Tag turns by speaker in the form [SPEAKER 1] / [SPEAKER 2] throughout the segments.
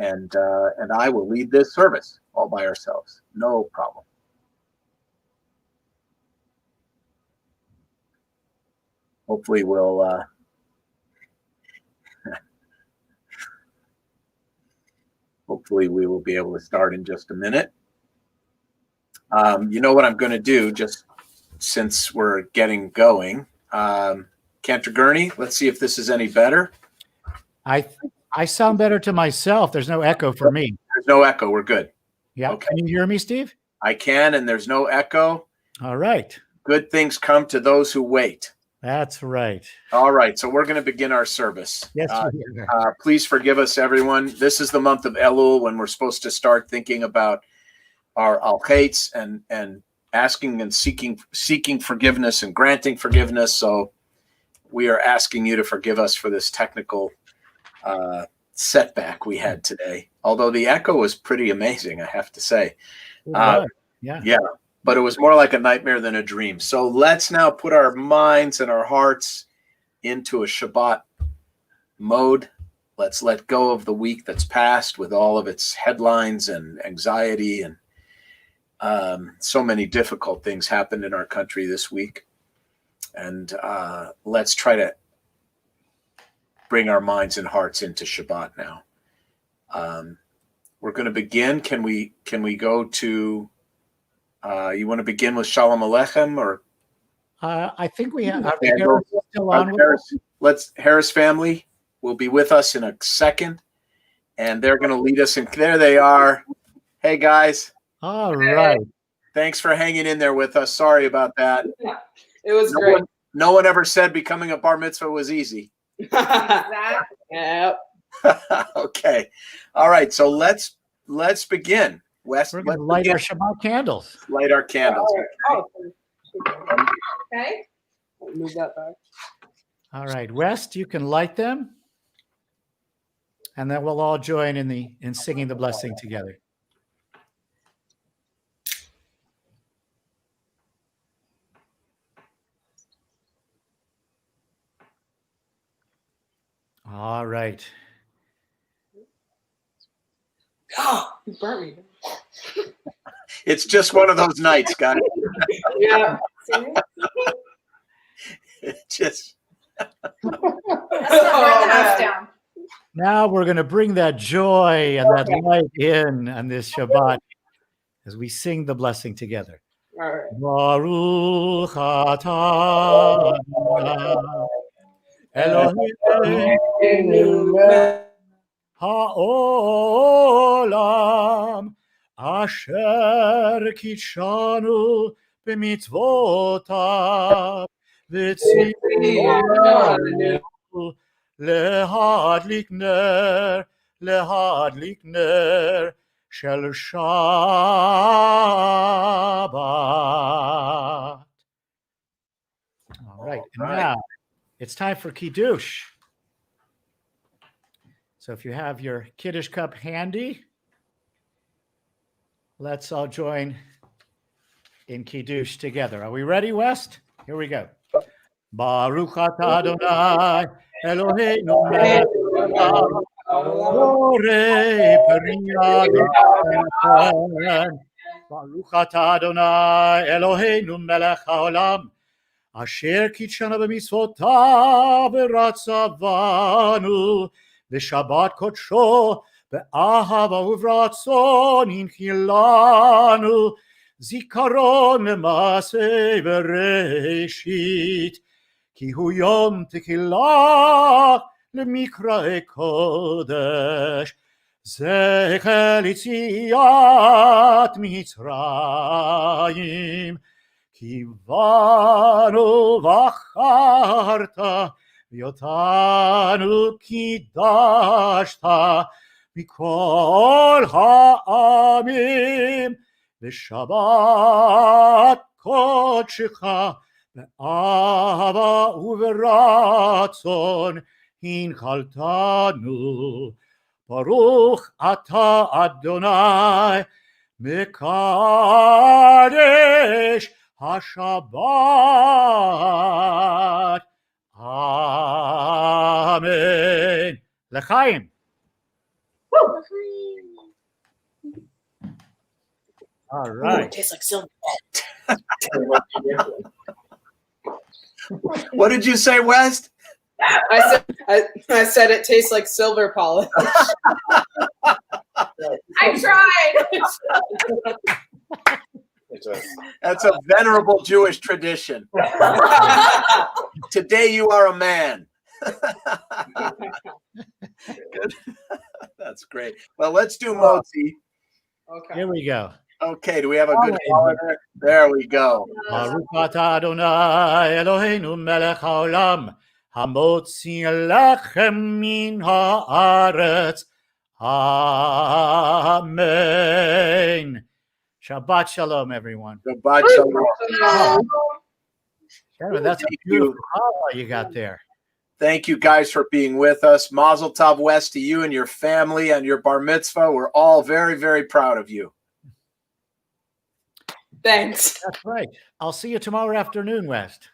[SPEAKER 1] and I will lead this service all by ourselves. No problem. Hopefully we'll hopefully we will be able to start in just a minute. You know what I'm going to do, just since we're getting going. Cantor Gurney, let's see if this is any better.
[SPEAKER 2] I sound better to myself. There's no echo for me.
[SPEAKER 1] There's no echo. We're good.
[SPEAKER 2] Yeah. Okay. Can you hear me, Steve?
[SPEAKER 1] I can, and there's no echo.
[SPEAKER 2] All right.
[SPEAKER 1] Good things come to those who wait.
[SPEAKER 2] That's right.
[SPEAKER 1] All right. So we're going to begin our service.
[SPEAKER 2] Yes.
[SPEAKER 1] Please forgive us, everyone. This is the month of Elul, when we're supposed to start thinking about our al-chaitz and asking and seeking forgiveness and granting forgiveness. So we are asking you to forgive us for this technical setback we had today. Although the echo was pretty amazing, I have to say. Yeah. But it was more like a nightmare than a dream. So let's now put our minds and our hearts into a Shabbat mode. Let's let go of the week that's passed with all of its headlines and anxiety, and so many difficult things happened in our country this week. And let's try to bring our minds and hearts into Shabbat now. We're going to begin. Can we go to, you want to begin with Shalom Aleichem, or?
[SPEAKER 2] I think we have
[SPEAKER 1] Harris still on. Harris family will be with us in a second, and they're going to lead us in. There they are. Hey, guys.
[SPEAKER 2] All right.
[SPEAKER 1] Thanks for hanging in there with us. Sorry about that.
[SPEAKER 3] Yeah, it was great.
[SPEAKER 1] No one ever said becoming a bar mitzvah was easy.
[SPEAKER 3] Yep.
[SPEAKER 1] Okay. All right. So let's begin. Wes,
[SPEAKER 2] we're going to light our Shabbat candles.
[SPEAKER 1] Light our candles.
[SPEAKER 3] Okay. I'll move that back.
[SPEAKER 2] All right, West, you can light them, and then we'll all join in singing the blessing together. All right.
[SPEAKER 3] Oh, you burnt me.
[SPEAKER 1] It's just one of those nights, guys.
[SPEAKER 3] Yeah.
[SPEAKER 1] It just.
[SPEAKER 3] Down.
[SPEAKER 2] Now we're going to bring that joy and that light in on this Shabbat as we sing the blessing together.
[SPEAKER 3] All right.
[SPEAKER 2] Baruch atah Eloheinu ha'olam asher kitshanu b'mitzvotav v'tzivanu להדליק נר של Shabbat. All right, and now it's time for Kiddush. So if you have your Kiddush cup handy, let's all join in Kiddush together. Are we ready, West? Here we go. Baruch atah Adonai Eloheinu melech haolam borei peri ha'gafen. Baruch atah Adonai Eloheinu melech haolam asher kitshanu b'mitzvotav v'ratzavanu v'shabbat kodsho be'ahava uvratzon inchilanu zikaron le'masei v'reishit כי הוא יום תחילה למקראי קודש, זכר יציאת מצרים, כי באנו בחרת, ואותנו קידשת מכל העמים, בשבת קודשך, באהבה וברצון הנחלתנו. ברוך אתה אדוני מקדש השבת. אמן. לחיים. All
[SPEAKER 3] Ooh,
[SPEAKER 2] right.
[SPEAKER 3] it tastes like silver.
[SPEAKER 1] What did you say, West?
[SPEAKER 3] I said it tastes like silver polish. I tried.
[SPEAKER 1] That's a venerable Jewish tradition. Today you are a man. Good. That's great. Well, let's do Motzi.
[SPEAKER 3] Okay.
[SPEAKER 2] Here we go.
[SPEAKER 1] Okay, do we have a good holiday? There we go.
[SPEAKER 2] Baruch atah Adonai Eloheinu melech haolam hamotzi lechem min haaretz. Amen. Shabbat shalom, everyone.
[SPEAKER 1] Shabbat shalom.
[SPEAKER 2] Kevin, that's a
[SPEAKER 1] Thank
[SPEAKER 2] beautiful
[SPEAKER 1] you.
[SPEAKER 2] call you got there.
[SPEAKER 1] Thank you guys for being with us. Mazel tov, West, to you and your family and your bar mitzvah. We're all very, very proud of you.
[SPEAKER 3] Thanks.
[SPEAKER 2] That's right. I'll see you tomorrow afternoon, West.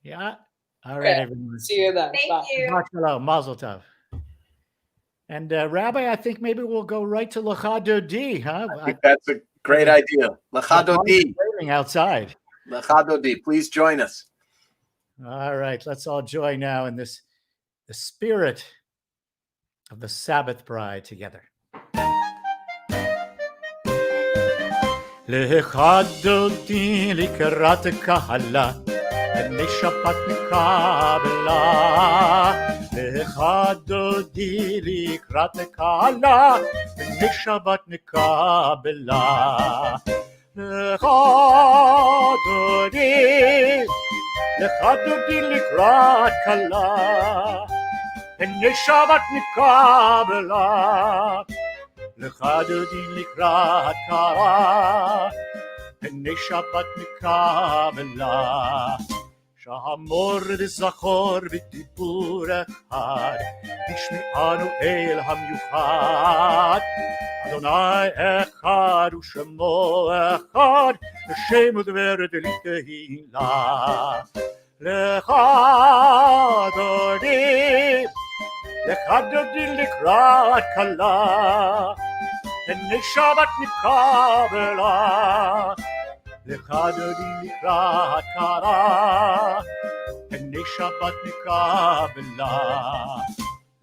[SPEAKER 2] Yeah. All right,
[SPEAKER 3] Okay.
[SPEAKER 2] everyone.
[SPEAKER 3] See you then.
[SPEAKER 4] Thank
[SPEAKER 3] Bye.
[SPEAKER 4] you.
[SPEAKER 2] Shabbat shalom, mazel tov. And Rabbi, I think maybe we'll go right to Lecha Dodi, huh?
[SPEAKER 1] I think that's a great idea. Lecha Dodi.
[SPEAKER 2] Waiting outside.
[SPEAKER 1] Lecha Dodi. Please join us.
[SPEAKER 2] All right, let's all join now in the spirit of the Sabbath bride together. Lecha Dodi likrat kahala, b'nei Shabbat nikabela. Lecha Dodi likrat kahala, b'nei Shabbat nikabela. Lecha Dodi, Lecha Dodi likrat kala, b'nei Shabbat nikabela. Lecha Dodi likrat kala, b'nei Shabbat nikabela. Shahamor v'zachor v'dibur echad, tishmi'anu el hamyuchad. Adonai echad u'shemo echad, v'shem udveret litehila. Lecha Dodi, Lecha Dodi likrat kala, b'nei Shabbat nikabela. Lecha Dodi likrat kala, b'nei Shabbat nikabela.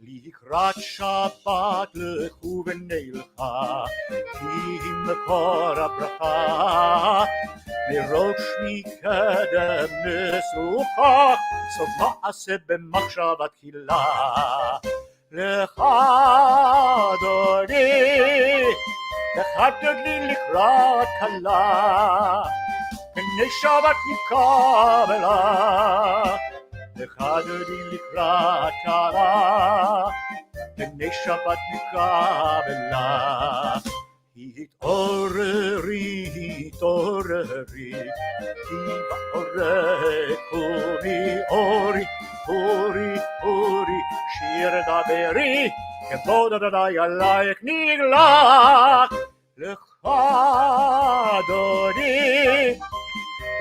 [SPEAKER 2] Likrat Shabbat lechu v'neilcha, ki mekor habracha. Merosh mikedem nesucha, sof ma'aseh b'machshava tchila. Lecha Dodi, Lecha Dodi likrat kala, b'nei Shabbat nikabela. Lecha Dodi likrat kala, b'nei Shabbat nikabela. Hit'oreri, hit'oreri, ki ba'oreh kumi ori, ori, ori, shir daberi, kevod Adonai alayk nigla. Lecha Dodi,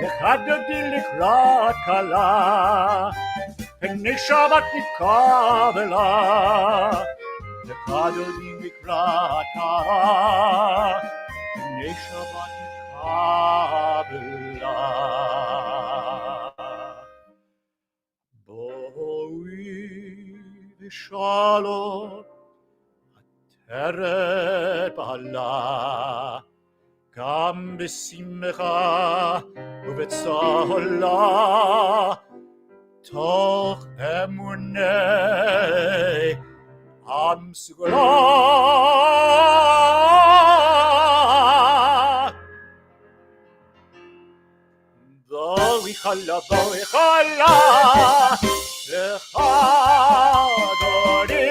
[SPEAKER 2] Lecha Dodi likrat kala, b'nei Shabbat nikabela. Lecha Dodi likrat kala, b'nei Shabbat nikabela. Boi v'shalom ateret b'ala, gam b'simcha u'b'tzola, toch emunei am sugula. Boi chala, Lecha Dodi,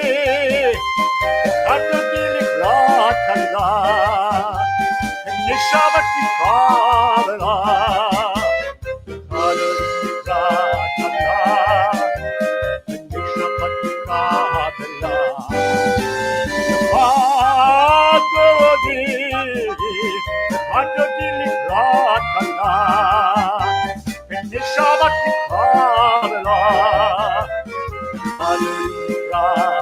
[SPEAKER 2] Lecha Dodi likrat kala, b'nei Shabbat nikabela. Lecha Dodi likrat kala, b'nei Shabbat nikabela. Lecha Dodi, Lecha Dodi likrat kala, b'nei Shabbat nikabela. Hallelujah.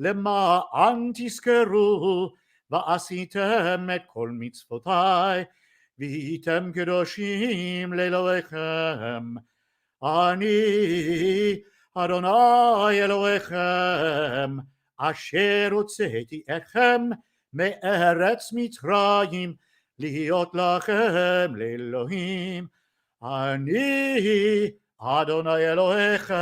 [SPEAKER 2] למען תזכרו ועשיתם את כל מצוותיי והייתם קדושים לאלוהיכם. אני אדוני אלוהיכם אשר הוצאתי אתכם מארץ מצרים להיות לכם לאלוהים. אני אדוני אלוהיכם.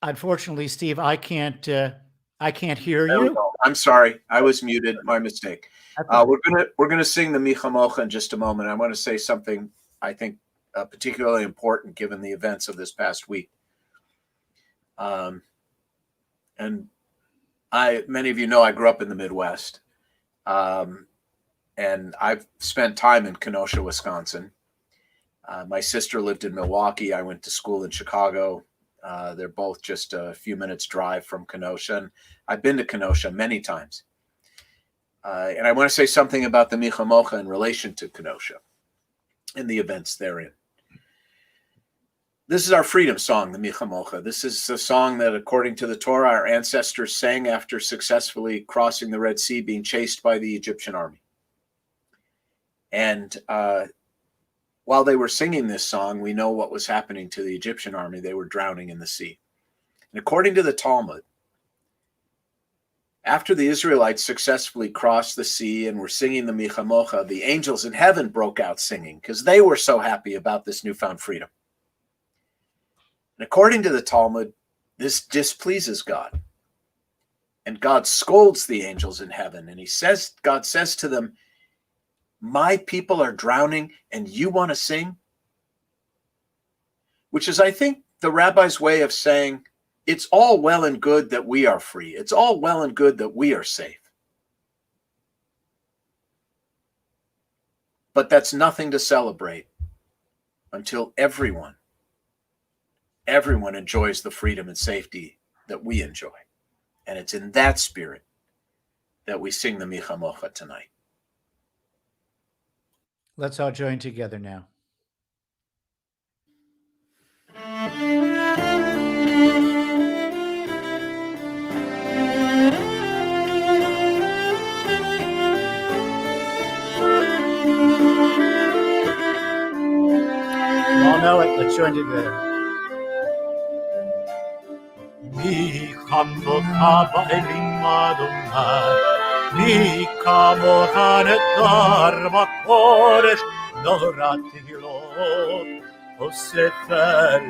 [SPEAKER 2] Unfortunately, Steve, I can't hear you.
[SPEAKER 1] I'm sorry, I was muted. My mistake. We're gonna sing the Michamocha in just a moment. I want to say something I think particularly important given the events of this past week. And many of you know I grew up in the Midwest, and I've spent time in Kenosha, Wisconsin. My sister lived in Milwaukee. I went to school in Chicago. They're both just a few minutes drive from Kenosha. And I've been to Kenosha many times. And I want to say something about the Michamocha in relation to Kenosha and the events therein. This is our freedom song, the Michamocha. This is a song that, according to the Torah, our ancestors sang after successfully crossing the Red Sea, being chased by the Egyptian army. And while they were singing this song, we know what was happening to the Egyptian army. They were drowning in the sea. And according to the Talmud, after the Israelites successfully crossed the sea and were singing the Michamocha, the angels in heaven broke out singing because they were so happy about this newfound freedom. And according to the Talmud, this displeases God. And God scolds the angels in heaven. And God says to them, my people are drowning and you want to sing? Which is, I think, the rabbi's way of saying, it's all well and good that we are free. It's all well and good that we are safe. But that's nothing to celebrate until everyone enjoys the freedom and safety that we enjoy. And it's in that spirit that we sing the Michamocha tonight.
[SPEAKER 2] Let's all join together now. You all know it. Let's join together. Mi chamocha ba'elim Adonai, mi kamocha netar b'kodesh, nora tehilot, osefel,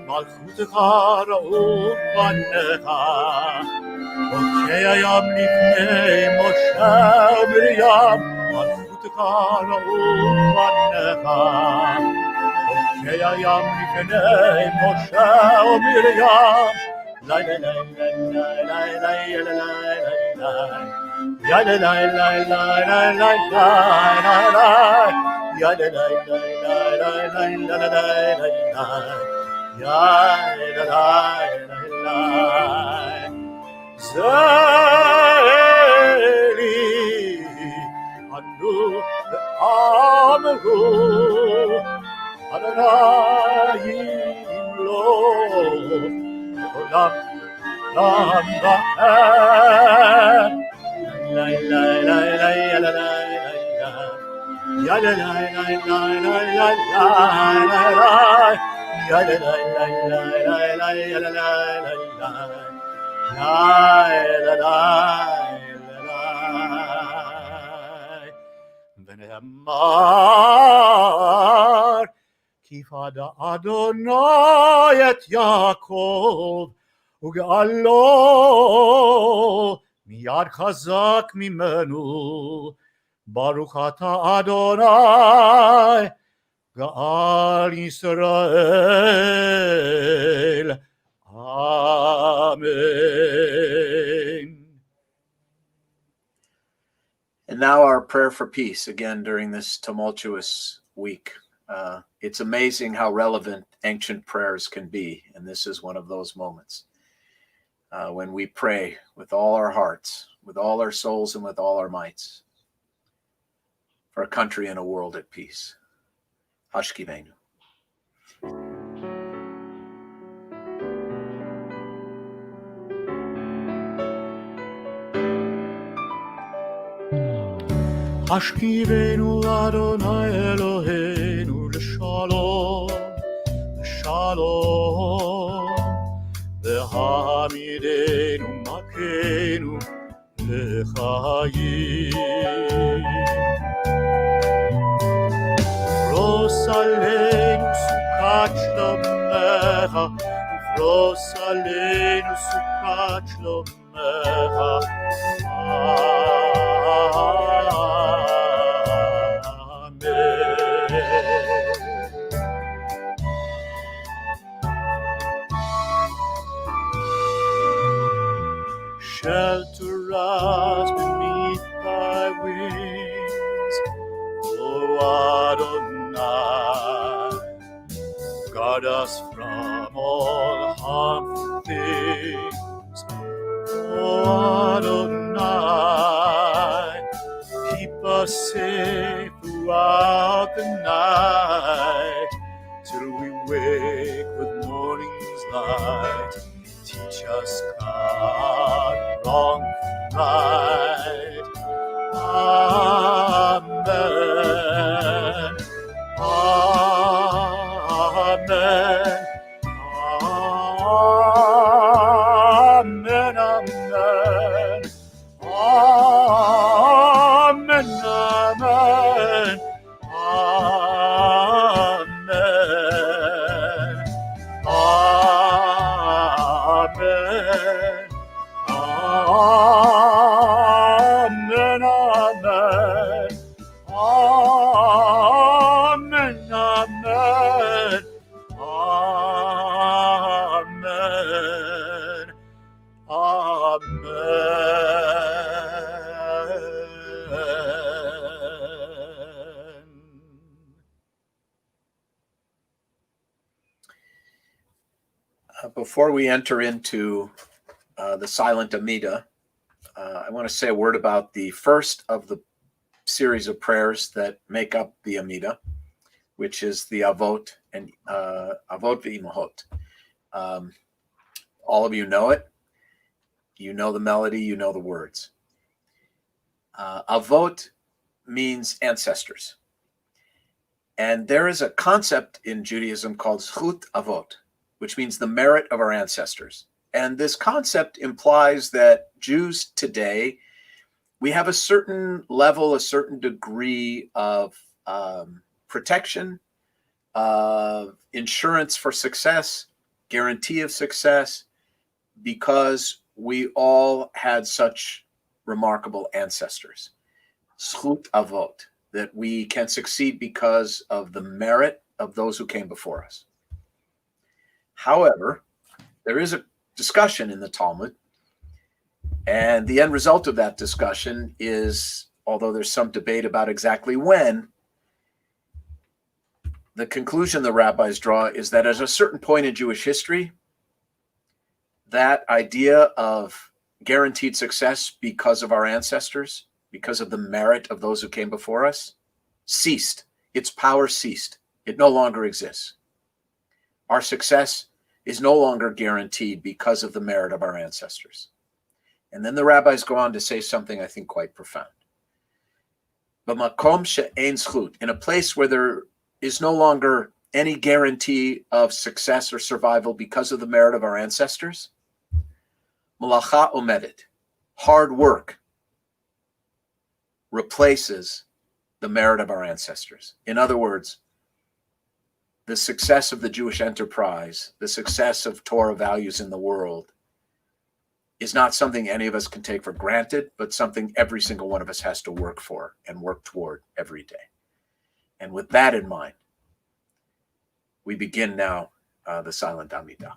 [SPEAKER 2] malchutecha ra'ut banecha, חוקי הים לפני משה ומרים, מלכותך רעות בניך. חוקי הים לפני משה ומרים, לי לי לי לי לי לי לי לי לי Zeli Anu Amru Adonai Lo Olam Lam Ba'en La la la la la la Ya la la la la la la la Ya la la la la la la la la ונאמר כי פדה אדוני את יעקב וגאלו מיד חזק ממנו ברוך אתה אדוני גאל ישראל Amen.
[SPEAKER 1] And now our prayer for peace, again, during this tumultuous week. It's amazing how relevant ancient prayers can be, and this is one of those moments when we pray with all our hearts, with all our souls, and with all our mights for a country and a world at peace. Hashkivenu.
[SPEAKER 2] Hashkivenu Adonai Eloheinu l'shalom, l'shalom, v'hamidenu makenu l'chayim. Ros aleinu sukat shlomecha, ufros aleinu sukat shlomecha. Shelter us beneath thy wings, O Adonai. Guard us from all harmful things, O Adonai. Keep us safe throughout the night, till we wake with morning's light. Teach us, God, wrong from right. Amen. Amen. Amen. Amen. Amen. Amen. Amen. Amen. Amen. Amen. Amen. Amen. Amen. Amen.
[SPEAKER 1] Before we enter into the silent Amida, I want to say a word about the first of the series of prayers that make up the Amida, which is the Avot and Avot v'Imahot. All of you know it. You know the melody. You know the words. Avot means ancestors. And there is a concept in Judaism called Zchut Avot, which means the merit of our ancestors. And this concept implies that Jews today, we have a certain level, a certain degree of protection, of insurance for success, guarantee of success, because we all had such remarkable ancestors. Zchut Avot, that we can succeed because of the merit of those who came before us. However, there is a discussion in the Talmud, and the end result of that discussion is, although there's some debate about exactly when, the conclusion the rabbis draw is that at a certain point in Jewish history, that idea of guaranteed success because of our ancestors, because of the merit of those who came before us, ceased. Its power ceased. It no longer exists. Our success is no longer guaranteed because of the merit of our ancestors. And then the rabbis go on to say something I think quite profound. B'makom she'ein zchut, in a place where there is no longer any guarantee of success or survival because of the merit of our ancestors, malacha omedet, hard work, replaces the merit of our ancestors. In other words, the success of the Jewish enterprise, the success of Torah values in the world, is not something any of us can take for granted, but something every single one of us has to work for and work toward every day. And with that in mind, we begin now the silent Amidah.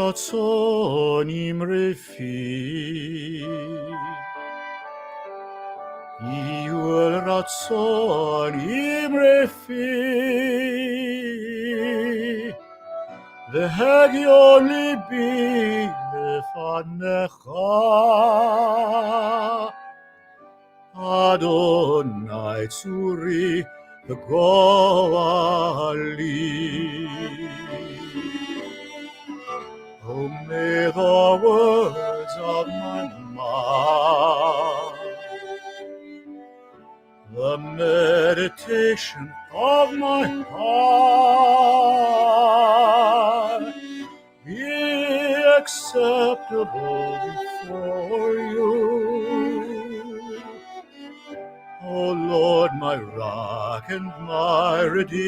[SPEAKER 2] רצון אמרפי יהיו אל רצון אמרפי והגיון ליבי לפניך אדוני צורי וגואלי. Oh, may the words of my mouth, the meditation of my heart be acceptable before you. O Lord, my rock and my redeemer.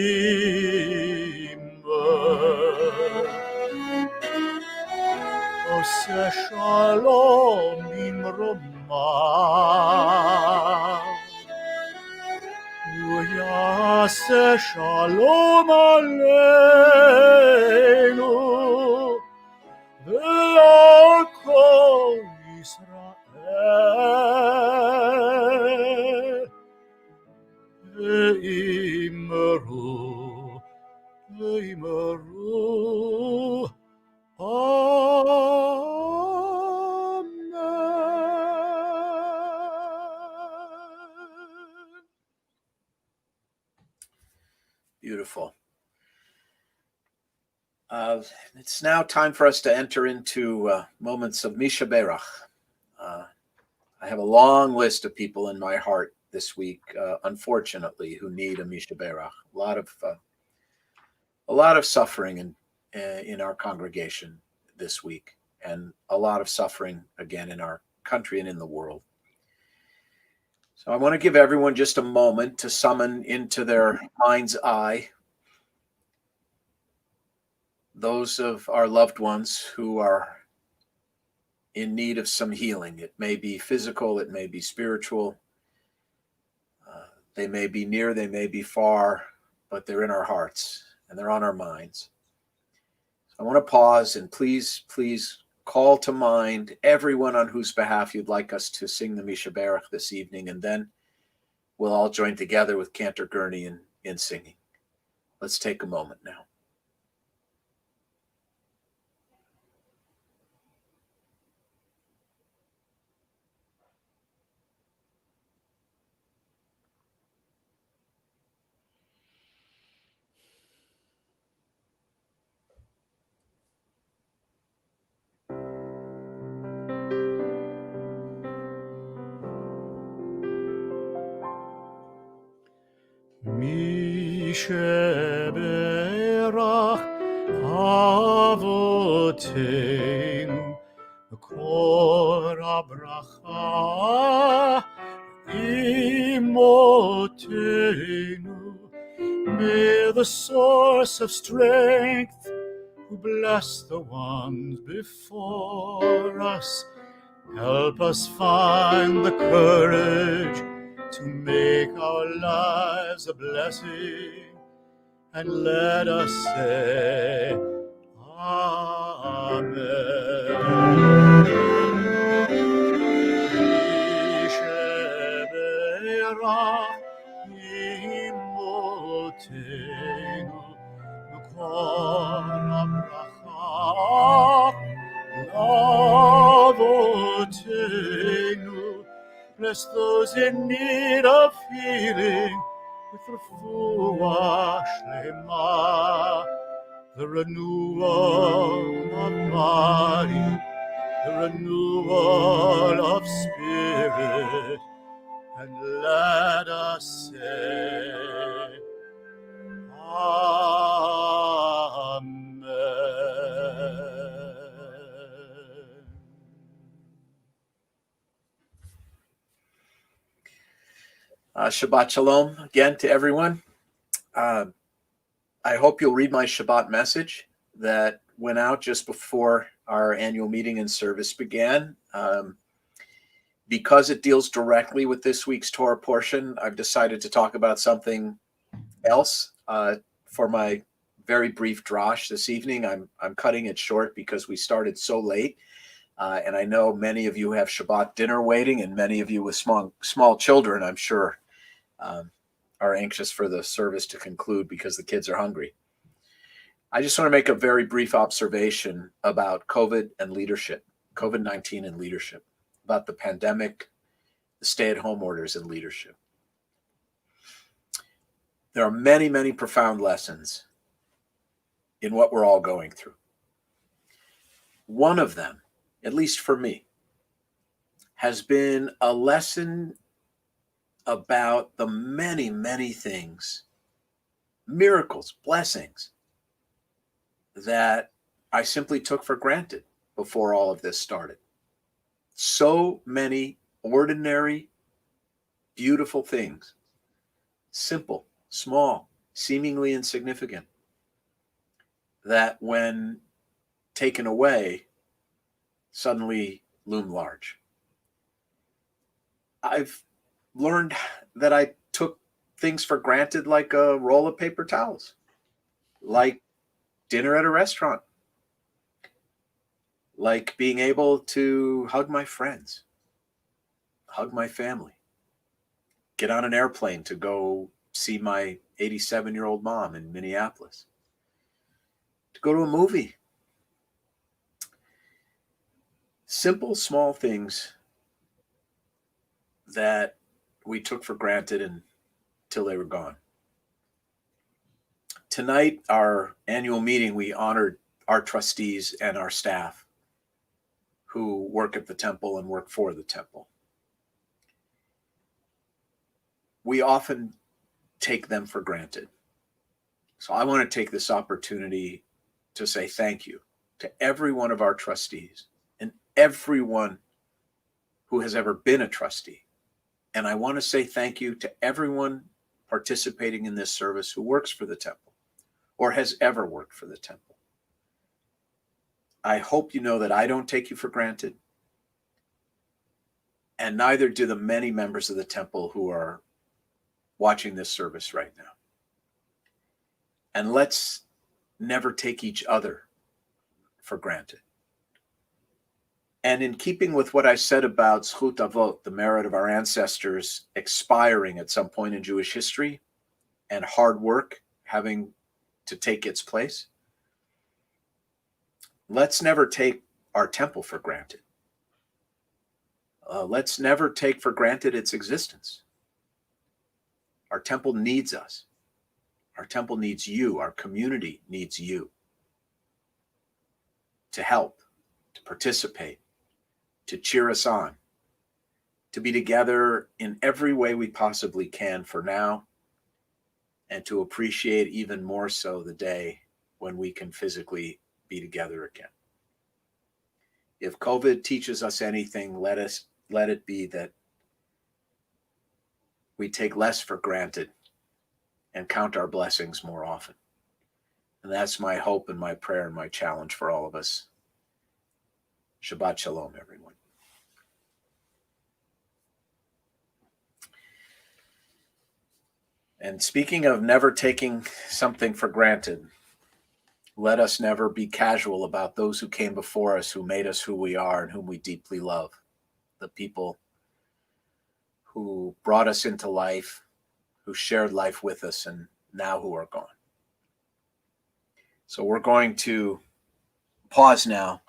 [SPEAKER 2] Oseh shalom bimromah, Yaseh shalom aleinu, ve'al kol Yisrael, ve'imru, ve'imru.
[SPEAKER 1] Beautiful. It's now time for us to enter into moments of Misha Berach. I have a long list of people in my heart this week, unfortunately, who need a Misha Berach. A lot of suffering in our congregation this week, and a lot of suffering again in our country and in the world. So I want to give everyone just a moment to summon into their mind's eye those of our loved ones who are in need of some healing. It may be physical, it may be spiritual. They may be near, they may be far, but they're in our hearts and they're on our minds. I want to pause and please call to mind everyone on whose behalf you'd like us to sing the Misha Berach this evening, and then we'll all join together with Cantor Gurney in singing. Let's take a moment now.
[SPEAKER 2] Misha Berach Avotenu Kor Abracha Imotenu. May the source of strength who bless the ones before us help us find the courage to make our lives a blessing, and let us say Amen. Yisheberach imotenu kol habracha avotenu. Bless those in need of healing with refuah shlema, the renewal of body, the renewal of spirit, and let us say Amen.
[SPEAKER 1] Shabbat Shalom again to everyone. I hope you'll read my Shabbat message that went out just before our annual meeting and service began. Because it deals directly with this week's Torah portion, I've decided to talk about something else for my very brief drosh this evening. I'm cutting it short because we started so late. And I know many of you have Shabbat dinner waiting, and many of you with small children, I'm sure, are anxious for the service to conclude because the kids are hungry. I just want to make a very brief observation about COVID and leadership, COVID-19 and leadership, about the pandemic, the stay-at-home orders and leadership. There are many, many profound lessons in what we're all going through. One of them, at least for me, has been a lesson about the many, many things, miracles, blessings, that I simply took for granted before all of this started. So many ordinary, beautiful things, simple, small, seemingly insignificant, that when taken away, suddenly loom large. I've learned that I took things for granted, like a roll of paper towels, like dinner at a restaurant, like being able to hug my friends, hug my family, get on an airplane to go see my 87-year-old mom in Minneapolis, to go to a movie. Simple, small things that we took for granted until they were gone. Tonight, our annual meeting, we honored our trustees and our staff who work at the temple and work for the temple. We often take them for granted. So I want to take this opportunity to say thank you to every one of our trustees and everyone who has ever been a trustee. And I want to say thank you to everyone participating in this service who works for the temple or has ever worked for the temple. I hope you know that I don't take you for granted, and neither do the many members of the temple who are watching this service right now. And let's never take each other for granted. And in keeping with what I said about Zchut Avot, the merit of our ancestors expiring at some point in Jewish history, and hard work having to take its place, let's never take our temple for granted. Let's never take for granted its existence. Our temple needs us. Our temple needs you. Our community needs you to help, to participate, to cheer us on, to be together in every way we possibly can for now, and to appreciate even more so the day when we can physically be together again. If COVID teaches us anything, let it be that we take less for granted and count our blessings more often. And that's my hope and my prayer and my challenge for all of us. Shabbat Shalom, everyone. And speaking of never taking something for granted, let us never be casual about those who came before us, who made us who we are and whom we deeply love. The people who brought us into life, who shared life with us, and now who are gone. So we're going to pause now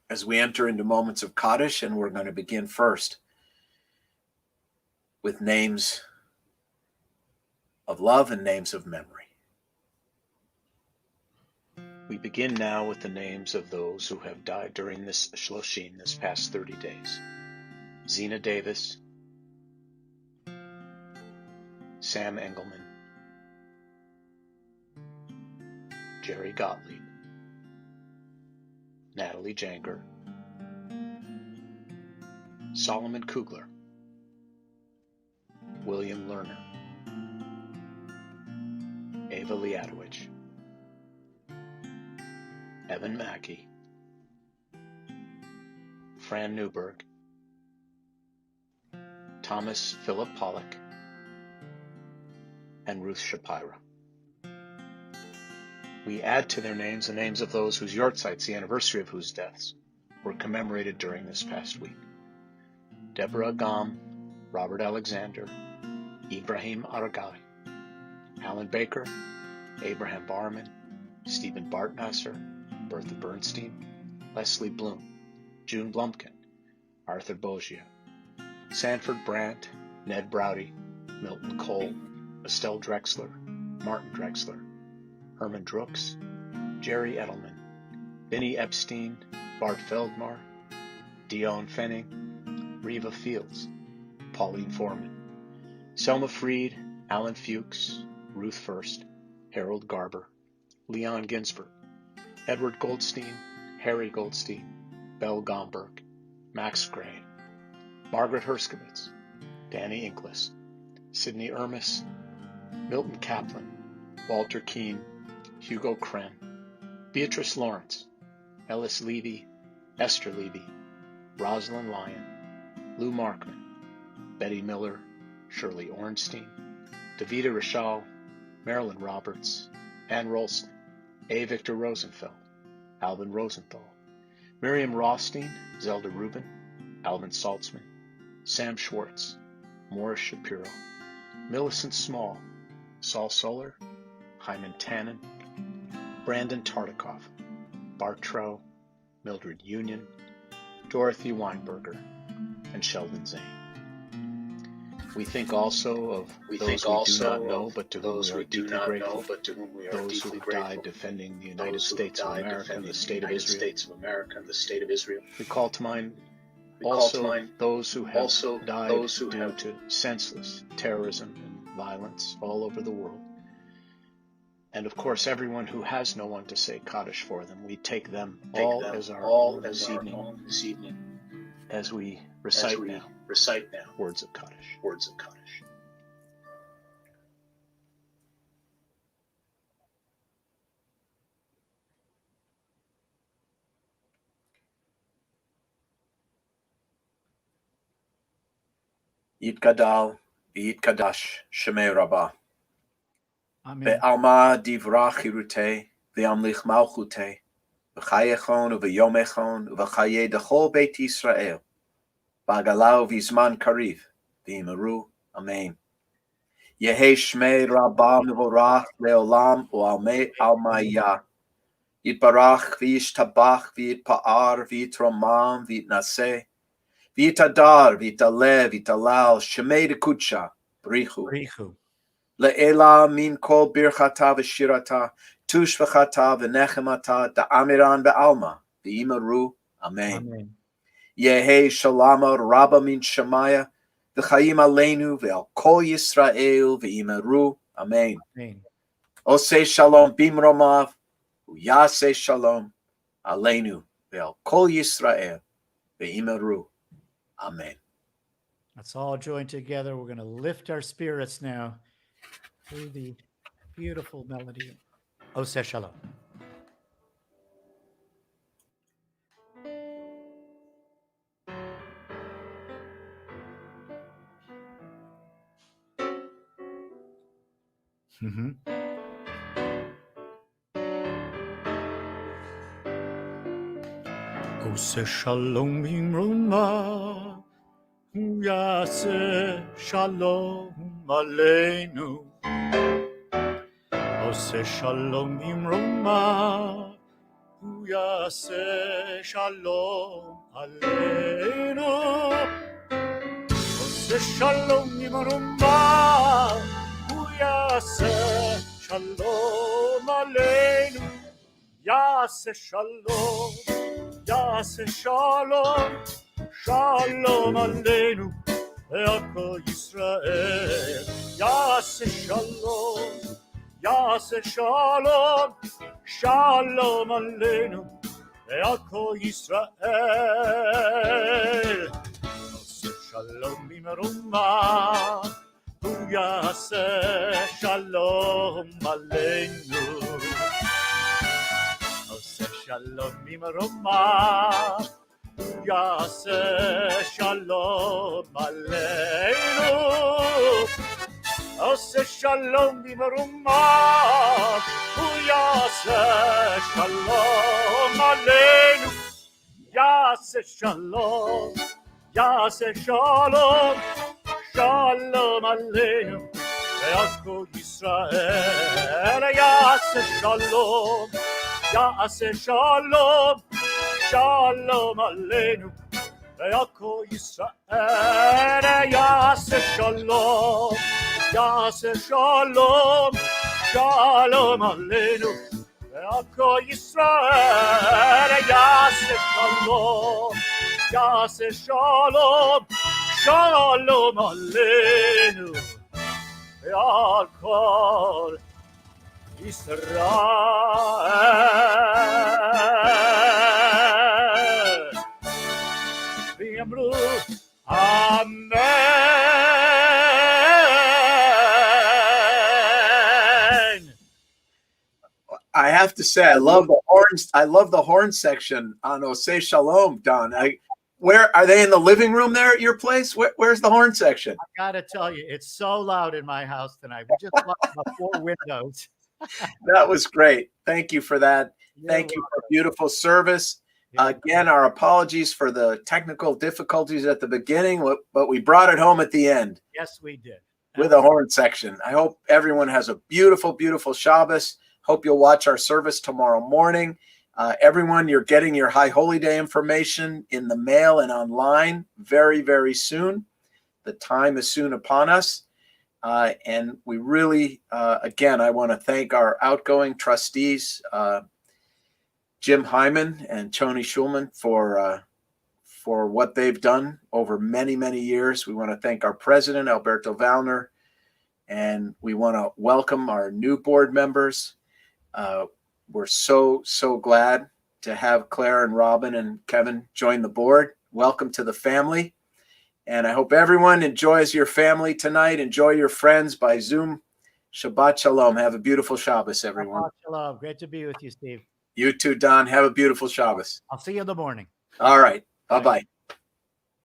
[SPEAKER 1] as we enter into moments of Kaddish, and we're going to begin first with names of love and names of memory. We begin now with the names of those who have died during this Shloshim, this past 30 days. Zena Davis, Sam Engelman, Jerry Gottlieb, Natalie Janger, Solomon Kugler, William Lerner, Ava Liatowicz, Evan Mackey, Fran Newberg, Thomas Philip Pollock, and Ruth Shapira. We add to their names the names of those whose yortzites, the anniversary of whose deaths, were commemorated during this past week. Deborah Agam, Robert Alexander, Ibrahim Aragai, Alan Baker, Abraham Barman, Stephen Bartnasser, Bertha Bernstein, Leslie Bloom, June Blumkin, Arthur Bogia, Sanford Brandt, Ned Browdy, Milton Cole, Estelle Drexler, Martin Drexler, Herman Drooks, Jerry Edelman, Vinnie Epstein, Bart Feldmar, Dion Fenning, Reva Fields, Pauline Foreman, Selma Freed, Alan Fuchs, Ruth First, Harold Garber, Leon Ginsberg, Edward Goldstein, Harry Goldstein, Belle Gomberg, Max Gray, Margaret Herskovitz, Danny Inglis, Sidney Ermis, Milton Kaplan, Walter Keane, Hugo Kren, Beatrice Lawrence, Ellis Levy, Esther Levy, Rosalind Lyon, Lou Markman, Betty Miller, Shirley Ornstein, Davida Rishal, Marilyn Roberts, Ann Rolston, A. Victor Rosenfeld, Alvin Rosenthal, Miriam Rothstein, Zelda Rubin, Alvin Saltzman, Sam Schwartz, Morris Shapiro, Millicent Small, Saul Solar, Hyman Tannen, Brandon Tartikoff, Bart Trow, Mildred Union, Dorothy Weinberger, and Sheldon Zane. We think also of those we do not know, but to whom we are deeply grateful, those who died defending the United States of America and the State of Israel. We call to mind also those who have died due to senseless terrorism and violence all over the world. And of course, everyone who has no one to say Kaddish for them, we take them all as our own this evening, as we recite now words of Kaddish.
[SPEAKER 4] Yitgadal, Yitkadash, Shemei Rabbah.
[SPEAKER 2] Amen.
[SPEAKER 4] Ve'alma divrach hirute, ve'amlich malchute, v'chayechon u'v'yomechon, u'v'chaye dechol Beit Yisrael, v'agalau v'izman kariv, v'imaru, Amen. Yehe Shmei Rabbah mevorach le'olam u'almei almaya. Yitbarach v'yishtabach v'yitpa'ar v'yitromam v'yitnaseh. V'yitadar, v'yitaleh, v'yitalal, Shemei dekutsha, brichu. Le'ela min kol birchata v'shirata, tush v'chata v'nechemata, da'amiran v'alma, v'imaru, Amen. Yehe shalama rabba min shemaya, v'chayim aleinu v'al kol Yisrael, v'imaru, Amen. Oseh shalom bimromav, u'yaseh shalom, aleinu v'al kol Yisrael, v'imaru, Amen.
[SPEAKER 2] Let's all join together. We're going to lift our spirits now through the beautiful melody. Oseh Shalom. Oseh Shalom Bimroma, Yaseh Shalom Aleinu. Oseh Shalom Bimroma, Yaseh Shalom Aleinu. Oseh Shalom Bimroma, Yaseh Shalom Aleinu. Yaseh Shalom, Yaseh Shalom, Shalom Aleinu, E'akol Yisrael. Yaseh Shalom, Yaseh Shalom, Shalom Aleinu, E'akol Yisrael. Yaseh Shalom Bimroma, Yaseh Shalom Aleinu. Oseh Shalom Bimroma, Yaseh Shalom Aleinu. Yaseh Shalom Divrumah, Yaseh Shalom Aleinu, Yaseh Shalom, Yaseh Shalom, Shalom Aleinu, Ve'alko Yisrael, Yaseh Shalom, Yaseh Shalom, Shalom Aleinu, Ve'alko Yisrael, Yaseh Shalom, Yaseh Shalom, Shalom Aleinu, Ve'alko Yisrael, Yaseh Shalom, Yaseh Shalom, Shalom Aleinu, Ve'alko Yisrael. V'yamru Amen.
[SPEAKER 1] I have to say, I love the horns. I love the horn section on Oseh Shalom, Don. Where are they in the living room there at your place? Where's the horn section?
[SPEAKER 2] I gotta tell you, it's so loud in my house tonight. We just locked the 4 windows.
[SPEAKER 1] That was great. Thank you for that. Thank you for beautiful service. Again, our apologies for the technical difficulties at the beginning, but we brought it home at the end.
[SPEAKER 2] Yes, we did.
[SPEAKER 1] With a horn section. I hope everyone has a beautiful, beautiful Shabbos. Hope you'll watch our service tomorrow morning. Everyone, you're getting your High Holy Day information in the mail and online very, very soon. The time is soon upon us. And we really, again, I want to thank our outgoing trustees, Jim Hyman and Tony Schulman, for what they've done over many, many years. We want to thank our president, Alberto Valner, and we want to welcome our new board members. We're so, so glad to have Claire and Robin and Kevin join the board. Welcome to the family. And I hope everyone enjoys your family tonight. Enjoy your friends by Zoom. Shabbat Shalom. Have a beautiful Shabbos, everyone.
[SPEAKER 2] Shabbat Shalom. Great to be with you, Steve.
[SPEAKER 1] You too, Don. Have a beautiful Shabbos.
[SPEAKER 2] I'll see you in the morning.
[SPEAKER 1] All right. Bye-bye.